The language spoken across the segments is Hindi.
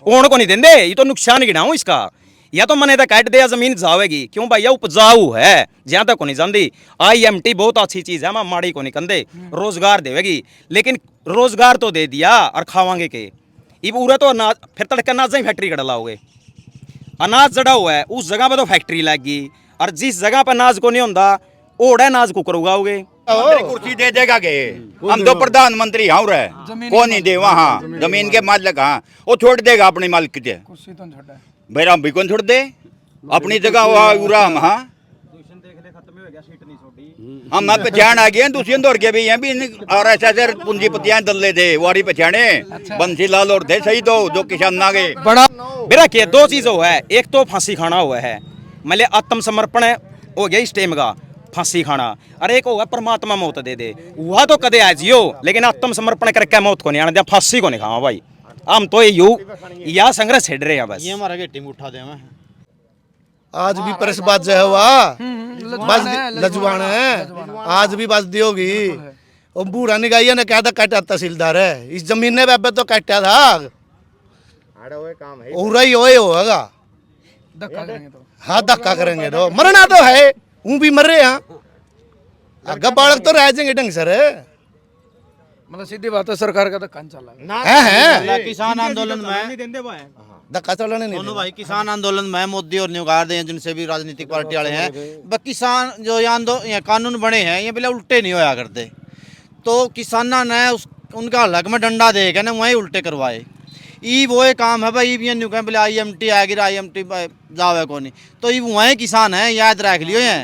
ओण को नहीं देंगे, ये तो नुकसान गिनाऊं इसका। या तो मने तक काट दिया जमीन जावेगी क्यों भाई, उपजाऊ है ज्यादा तक को नहीं जाती। IMT बहुत अच्छी चीज है, माड़ी को नहीं कंदे, रोजगार देवेगी। लेकिन रोजगार तो दे दिया और खावांगे के ये पूरा तो अनाज, फिर तड़का अनाज ही फैक्ट्री कर लाओगे। अनाज जड़ा हुआ है उस जगह पे तो फैक्ट्री लगी, और जिस जगह पर अनाज को नहीं होता ओड़ा अनाज कुकर उगाओगे। कुर्सी दे देगा के हम तो प्रधानमंत्री हाँ रहे को नहीं दे वहाँ जमीन के मालिक। हाँ वो छोड़ देगा अपनी मालिक के भाई, हम भी कौन छोड़ दे अपनी जगह हम। हाँ हम पहचान आ गए दूसरी दौड़ के भी हैं भी और ऐसे पूंजीपतियां दल्ले थे वारी पहचाने बंसी लाल और थे सही दो किसान आ गए बड़ा मेरा के दो चीज हुआ है, एक तो फांसी खाना हुआ है, मतलब आत्मसमर्पण हो गया इस टाइम का फांसी खाना, और एक होगा परमात्मा मौत दे दे। वह तो कदे आ जियो लेकिन आत्मसमर्पण करके मौत को नहीं आने दिया, फांसी को नहीं खावा भाई। हम तो यह संघर्ष छेड़ रहे हैं बस। ये हमारा गेटी में उठा दे आज भी प्रेस बात जो है वह लजवान है, आज भी बात दी होगी। वो बूढ़ा निगाहिया ने क्या था काटा तहसीलदार है, इस जमीन ने पे तो काटा था उरा ही होगा। हाँ धक्का करेंगे तो मरना तो है, ऊँ भी मर रहे हैं अगर बालक तो रह जाएंगे ढंग सर। मतलब सीधी बात है, सरकार का धक्का चला है किसान आंदोलन में धक्का चलाने नहीं दोनों भाई किसान आंदोलन में मोदी और न्यूगार हैं जिनसे भी राजनीतिक पार्टी वाले हैं। किसान जो ये कानून बने हैं ये बिल्कुल उल्टे नहीं होया करते, तो किसाना ने उनका हलक में डंडा दे के ना वही उल्टे करवाए। ई वो काम है भाई, ये न्यू बोले IMT आ गया, IMT जावे को नहीं, तो ये वही किसान है याद रख लियो है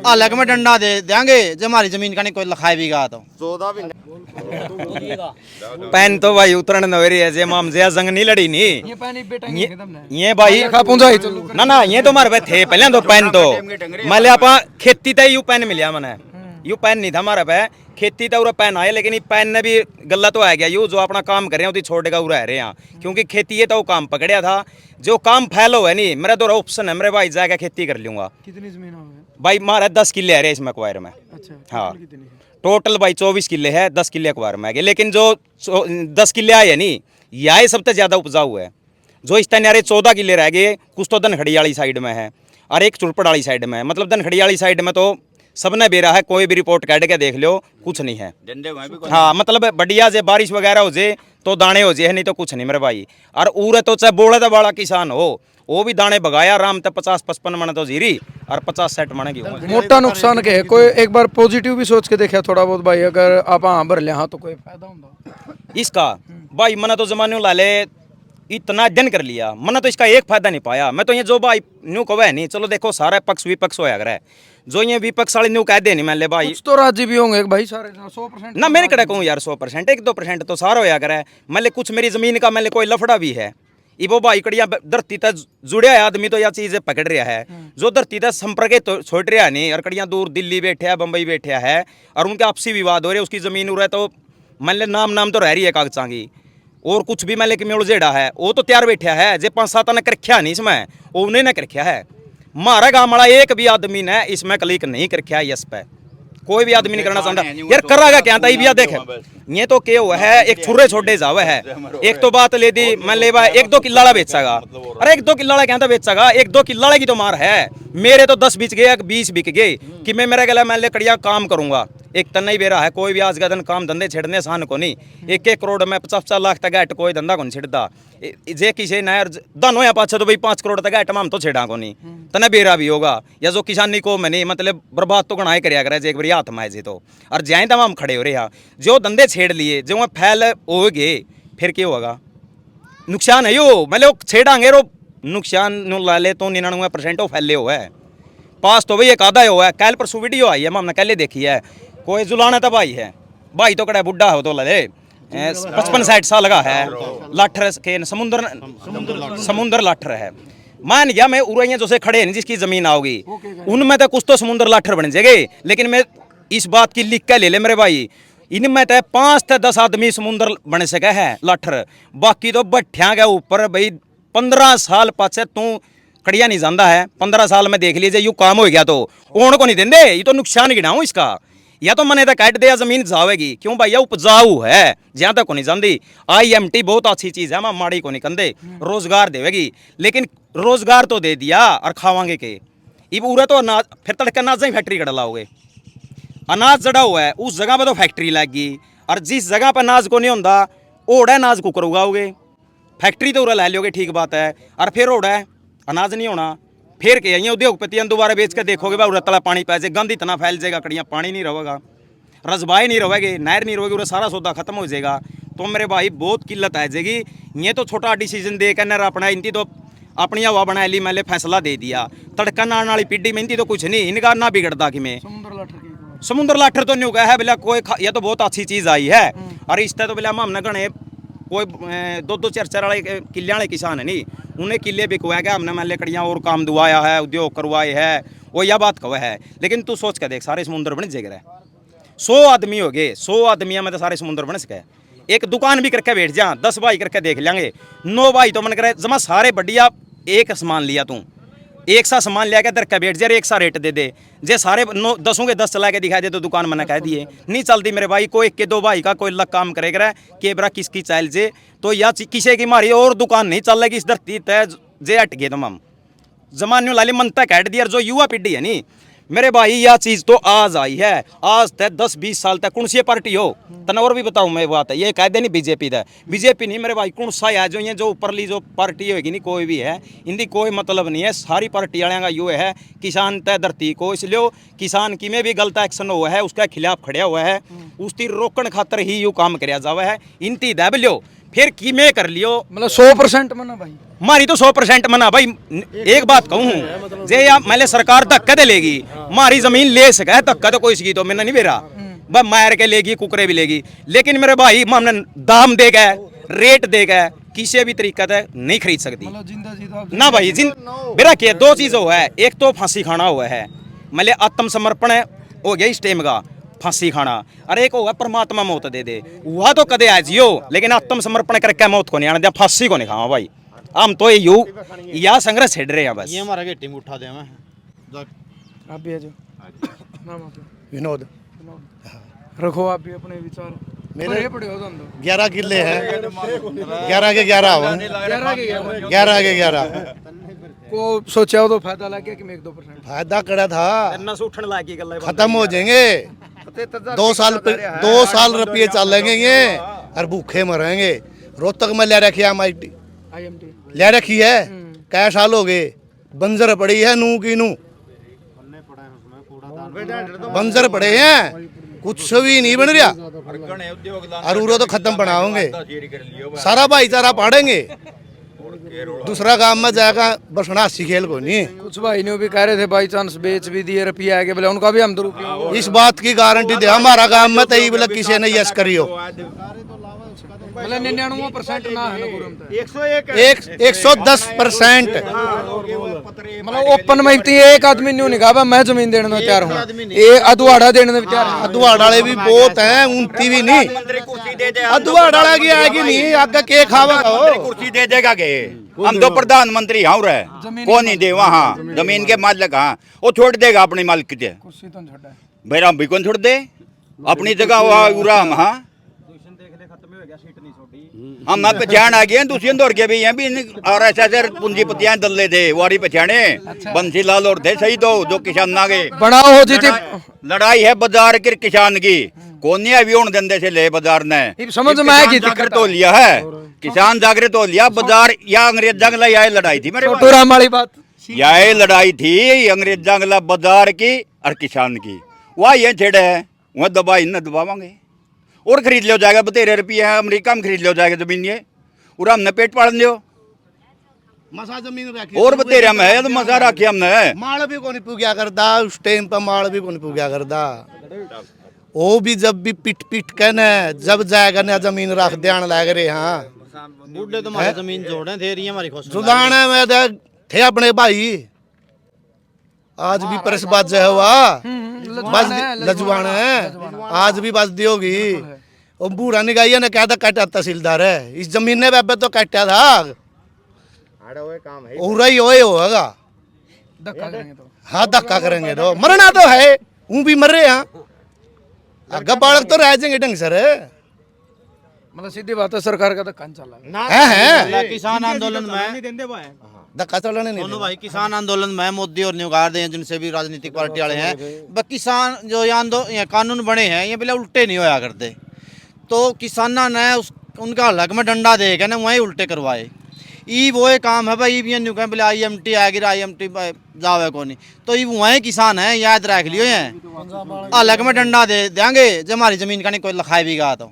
हलक में डंडा दे देंगे जब हमारी जमीन का नहीं कोई लखाई भी गा तो पैन तो भाई उतरण न हो रही है, जे माम जे जंग नहीं लड़ी नहीं ये भाई ना ये तो मारे थे पहले तो पैन तो मान लिया आप खेती तय यू पैन मिलिया मैंने, यू पैन नहीं था हमारे पे, खेती तो पैन आए लेकिन पैन ने भी गला तो आ गया यू जो अपना काम कर रहे हैं छोड़ेगा रह रहे हैं, क्योंकि खेती ये तो काम पकड़िया था जो काम फैलो है नहीं। मेरा तो ऑप्शन है मेरे भाई जाकर खेती कर लूंगा। कितनी जमीन भाई मारा 10 किले है इसमें अक्वायर में। अच्छा, हाँ टोटल भाई 24 किले है, 10 किले अखबार में आ गए, लेकिन जो 10 किले आए नहीं यह सबसे ज़्यादा उपजाऊ है। जो इस तरह 14 किले रह गए, कुछ तो धनखड़ी वाली साइड में है और एक चुड़पड़ वाली साइड में है। मतलब धनखड़ी वाली साइड में तो सबने बेरा है, कोई भी रिपोर्ट काट के देख लो कुछ नहीं है। हाँ मतलब बढ़िया जे बारिश वगैरह हो जाए तो दाने हो जाए, नहीं तो कुछ नहीं मेरे भाई। और उरे तो चाहे बोले तो बड़ा किसान हो वो भी दाने बगाया आराम तक 50-55 मन तो जीरी और 50-60 मन की मोटा नुकसान के है। कोई एक बार पॉजिटिव भी सोच के देखा थोड़ा बहुत भाई, अगर आप हाँ भर ले हाँ तो कोई फायदा होगा इसका। भाई मैंने तो जमाने ला ले इतना अध्ययन कर लिया, मैंने तो इसका एक फायदा नहीं पाया। मैं तो ये जो भाई न्यू कह नहीं, चलो देखो सारा पक्ष विपक्ष होया करे, जो ये विपक्ष वाले न्यू कह दे नहीं, मान ले भाई तो राज्य भी होंगे भाई सारे 100% ना, मैंने कड़ा कहूँ यार 100%, 1-2% तो सारा होया करे। मान ले कुछ मेरी जमीन का मान ले कोई लफड़ा भी है, वो भाई कड़िया धरती तक जुड़े आदमी तो यह चीजें पकड़ रहा है, जो धरती तक संपर्क तो छोड़ रहा नहीं, और कड़िया दूर दिल्ली बैठे है बम्बई बैठे है और उनके आपसी विवाद हो रहे, उसकी जमीन हो रहा है तो मान ले नाम तो रह रही है कागजां की, और कुछ भी मान ले कि मेड़ जेड़ा है वो तो तैयार बैठा है। जे 5-7 ने करख्या नहीं इसमें, वो उन्हें ने करख्या है। मारा गाँव वाला एक भी आदमी ने इसमें क्लिक नहीं करख्या, इस पे कोई भी आदमी नहीं करना चाहता यार, करागा क्या था ये देखे ये तो क्या हुआ है, एक छुरे छोड़े जावे है। एक तो बात ले दी मैं ले 1-2 किल्ला बेचेगा, अरे 1-2 किल्ला क्या था बेचेगा, 1-2 किल्ला की तो मार है। मेरे तो 10 बिक गए 20 बिक गए कि मैं मेरा गला मैं ले कड़िया काम करूंगा, एक तन नहीं बेरा है। कोई भी आज का दिन काम धंधे छेड़ने आसान को नहीं, 1-1 करोड़ में 50-50 लाख तक ऐट कोई धंधा को नहीं छिड़ता। जे किसी नया धन हो पाछा तो भाई 5 करोड़ तक ऐट हम तो छेड़ा को नहीं, तने बेरा भी होगा। या जो किसानी को मैं नहीं मतलब बर्बाद तो गणाए कर एक बार हाथ में तो, और जाए तो हम खड़े हो रहे हैं जो धंधे छेड़ लिए जो वह फैल हो गए, फिर क्या होगा नुकसान है यो मतलब छेड़ांगे रो नुकसान ला ले तो 99% वो फैले हुआ है। पास तो भाई एक आधा हुआ है, कल परसों वीडियो आई है हमने कल देखी है, कोई जुलाना था भाई है, भाई तो कड़ा बुढ़ा हो तो लगे 55-60 साल का है, लाठर के समुद्र लाठर है। मान गया मैं उड़ैया जो से खड़े हैं जिसकी जमीन आओगी उनमें तो कुछ तो समुद्र लाठर बन जाएंगे, लेकिन मैं इस बात की लिख के ले ले मेरे भाई, इनमें तो 5-10 आदमी समुद्र बन सके है लाठर, बाकी तो भट्ठिया के ऊपर भाई 15 साल पाछे तू कड़िया नहीं जाता है, 15 साल में देख लीजिए यू काम हो गया तो ओण को नहीं देंगे, ये तो नुकसान गिनाऊं इसका। या तो मने तो काट दिया जमीन जावेगी क्यों भैया उपजाऊ है जहाँ तक को नहीं जानती। IMT बहुत अच्छी चीज है मैं माड़ी को नहीं कंदे रोजगार देवेगी लेकिन रोजगार तो दे दिया और खावांगे के इब उरे तो अनाज फिर तड़के अनाज ही फैक्ट्री कट लाओगे। अनाज जड़ा हुआ है उस जगह पर तो फैक्ट्री लगी और जिस जगह पर अनाज को नहीं होता ओड़ा अनाज कुकर उगाओगे फैक्ट्री तो उरा ला लोगे ठीक बात है और फिर ओड़ा है अनाज नहीं होना फिर के यहाँ उद्योगपतियां दोबारा बेच के देखोगे भाई उरा तला पानी पै जाए गंद इतना फैल जाएगा कड़ियाँ पानी नहीं रहेगा रजबाई नहीं रहेगी नहर नहीं रहेगी उरा सारा सौदा खत्म हो जाएगा। तो मेरे भाई बहुत किल्लत आ जाएगी। ये तो छोटा डिसीजन दे कर नर अपना इनकी तो अपनी हवा बना ली मैंने फैसला दे दिया तड़का नान वाली पीढ़ी में इनकी तो कुछ नहीं इनका ना बिगड़ता कि मैं समुद्र लाठर तो नहीं उगा है बोला कोई ये तो बहुत अच्छी चीज़ आई है और इससे तो बोला हमने गणे कोई 2-2 4-4 वाले किले वाले किसान है नहीं उन्हें किले बिकवाया गया हमने मान लकड़ियाँ और काम दुआया है उद्योग करवाए है वो यह बात कहा है। लेकिन तू सोच के देख सारे समुद्र बन जाएगा 100 आदमी हो गए 100 आदमियों में तो सारे समुद्र बन सके। एक दुकान भी करके बैठ जा 10 भाई करके देख लेंगे 9 भाई तो मन करे जमा सारे बढ़िया एक सामान लिया तू एक सा सामान लिया के दर के बैठ जाए एक सा रेट दे दे जे सारे 10 के 10 चला के दिखा दे तो दुकान मैंने कह दिए नहीं चलती मेरे भाई कोई एक के 2 भाई का कोई लग काम करेगा के बरा किसकी चाल जे तो या किसी की मारी और दुकान नहीं चल रही इस धरती तय जे हट गए तमाम जमाने लाली मन तक हट दिया जो युवा पीढ़ी है नी मेरे भाई यह चीज़ तो आज आई है आज तक 10-20 साल तक कौन सी पार्टी हो तनवर भी बताऊं मैं बात है ये कह दे नहीं बीजेपी नहीं मेरे भाई कौन सा है जो ये जो ऊपरली जो पार्टी होगी नहीं कोई भी है इनकी कोई मतलब नहीं है सारी पार्टी वाले का यो है किसान तय धरती को इसलिए किसान की में भी गलत एक्शन हुआ है उसके खिलाफ खड़ा हुआ है उसकी रोकन खातर ही यू काम कराया जावा है इनती दब लियो फिर की में कर लियो मतलब 100% मना भाई मारी तो 100% मना भाई। एक बात कहूँ जे या मैंने सरकार धक्का दे लेगी मारी जमीन ले सके धक्का तो कोई इसकी तो मैंने नहीं बेरा बस मार के लेगी कुकरे भी लेगी लेकिन मेरे भाई हमने दाम दे गए रेट दे गए किसी भी तरीका से नहीं खरीद सकती ना भाई मेरा क्या 2 चीज़ हुआ है एक तो फांसी खाना हुआ है मतलब आत्मसमर्पण हो गया इस टाइम का फांसी खाना और एक होगा परमात्मा मौत दे दे वह तो कदे आ जियो लेकिन आत्मसमर्पण करके मौत को नहीं आना दिया फांसी को नहीं खावा भाई हम तो यू या संघर्ष छेड़ रहे हैं बस ये हमारा गेटी में उठा दे मैं आप भी आ जाओ नाम आपका विनोद रखो आप भी अपने विचार मेरे पड़े हो तुम तो 11 किले हैं 11 के 11 11 के 11 को सोचा हो तो फायदा लग गया कि मैं 1-2% फायदा करा था नस उठने लायक गल खत्म हो जाएंगे 2 साल रुपये चलेंगे ये और भूखे मरेंगे। रोहतक में ले रखी है IMT ले रखी है कै साल हो गए बंजर पड़ी है नू की नू बंजर पड़े हैं कुछ भी नहीं बन रहा और उरो तो खत्म बनाओगे सारा भाईचारा पाड़ेंगे दूसरा काम में जाएगा बसना 80 खेल को नहीं। कुछ भाई ने भी कह रहे थे बाई चांस बेच भी दिए रुपया आगे बोले उनका भी हम दुरुपयोग इस बात की गारंटी दे हमारा काम में तई बोले किसी ने यस करियो मतलब 99% ना है ना गुरुम तो 110% मतलब ओपन में इतनी एक आदमी नहीं निकाह मैं जमीन देने में तैयार हूँ ये अधवाड़ा देने में तैयार हूँ अधवाड़ वाले भी बहुत हैं उनती भी नहीं अधवाड़ वाला की आएगी नहीं आगे के खावा कुर्सी दे देगा के हम तो प्रधानमंत्री हाँ रहे कौन नहीं दे वहाँ जमीन के मालिक हाँ वो छोड़ देगा अपनी मालिक के कुर्सी तो छोड़ा है मेरा भी कौन छोड़ दे अपनी जगह वहाँ हम हाँ हम ना पहचान आ गए दूसरी दौड़ के भी हैं भी और ऐसा पूंजीपतियां दल्ले थे वारी पहचाने बंसी लाल और थे सही तो जो किसान ना गए बनाओ हो जीती लड़ाई है बाजार के किसान की कौन नहीं अभी होने देंदे से ले बाजार ने समझ में आया कि जागृत हो लिया है किसान जागृत हो लिया बाजार या अंग्रेज जंगला यह लड़ाई थी मेरे छोटू राम वाली बात यह लड़ाई थी अंग्रेज जंगला बाजार की और किसान की वह ये छेड़े है वह दबाई न दबावांगे और खरीद लिया जाएगा 13 रुपये है अमेरिका में खरीद लिया जाएगा जमीन ये और हमने पेट पाल लियो मसा जमीन रखी और 13 में है तो मसा रखी हमने माल भी कोनी पुग्या करदा उस टाइम पर माल भी कोनी पुग्या करदा वो भी जब भी पिट पिट के न जब जाएगा ना जमीन रख ध्यान लग रहे हाँ बूढ़े तो हमारी जमीन जोड़े थे रही हमारी खुश जुदाने में थे अपने भाई आज भी परस बात हुआ बस लजवान है आज भी बस दियोगी वो बूढ़ा निगाइया ने क्या था काटा तहसीलदार है इस जमीन ने पे तो काटा था उरा ही होगा धक्का करेंगे तो हाँ धक्का करेंगे तो मरना तो है ऊँ भी मर रहे हैं आगे बालक तो रह जाएंगे ढंग सर मतलब सीधी बात है सरकार का धक्का नहीं चला है किसान आंदोलन में धक्का चलाने नहीं दोनों भाई किसान आंदोलन में मोदी और न्यूगार हैं जिनसे भी राजनीतिक पार्टी वाले हैं बस किसान जो ये कानून बने हैं ये बिल्कुल उल्टे नहीं होया करते तो किसाना ने उनका अलग में डंडा दे के ना वहीं उल्टे करवाए ई वो एक काम है भाई भी न्यू बोले IMT आ गया IMT जावे को नहीं तो ये वहीं किसान है याद रख लियो हैं अलग में डंडा दे देंगे जो हमारी जमीन का नहीं कोई लिखाई भी गा तो